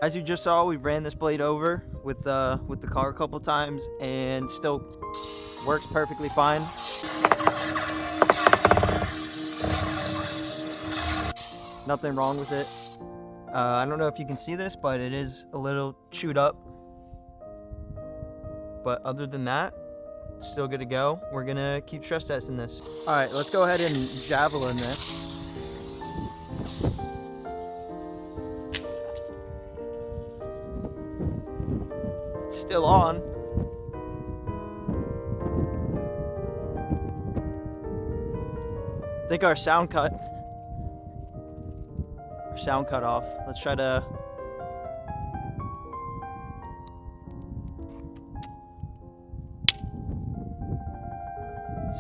As you just saw, we ran this blade over with the car a couple times and still works perfectly fine. Nothing wrong with it. I don't know if you can see this, but it is a little chewed up. But other than that, still good to go. We're gonna keep stress testing this. All right, let's go ahead and javelin this. It's still on. I think our sound cut off. Let's try to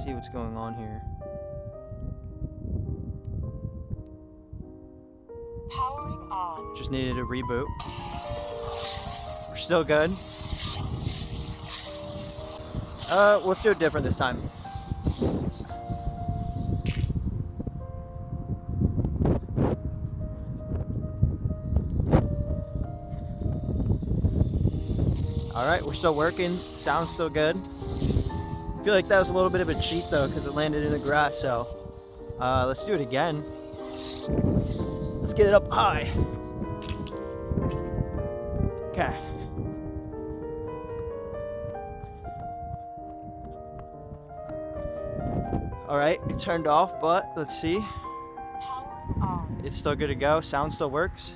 see what's going on here. Powering on. Just needed a reboot. We're still good. Let's do it different this time. Alright, we're still working. Sounds still good. I feel like that was a little bit of a cheat though, because it landed in the grass, so let's do it again. Let's get it up high. Okay. Alright, it turned off, but let's see. Power on. It's still good to go. Sound still works,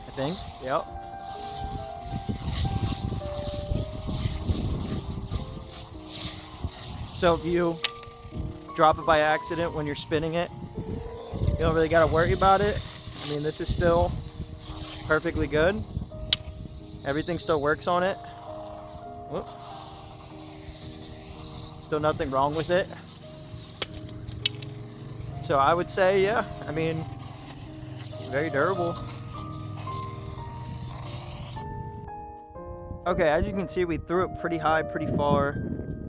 I think. Yep. So if you drop it by accident when you're spinning it, you don't really got to worry about it. I mean, this is still perfectly good. Everything still works on it. Whoop. Still nothing wrong with it. So I would say, yeah, I mean, very durable. Okay, as you can see, we threw it pretty high, pretty far,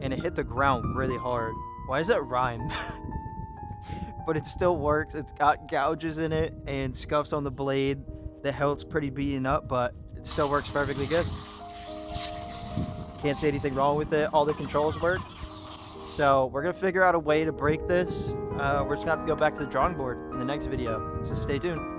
and it hit the ground really hard. Why does that rhyme? But it still works. It's got gouges in it and scuffs on the blade. The hilt's pretty beaten up, but it still works perfectly good. Can't say anything wrong with it. All the controls work. So we're gonna figure out a way to break this. We're just gonna have to go back to the drawing board in the next video. So stay tuned.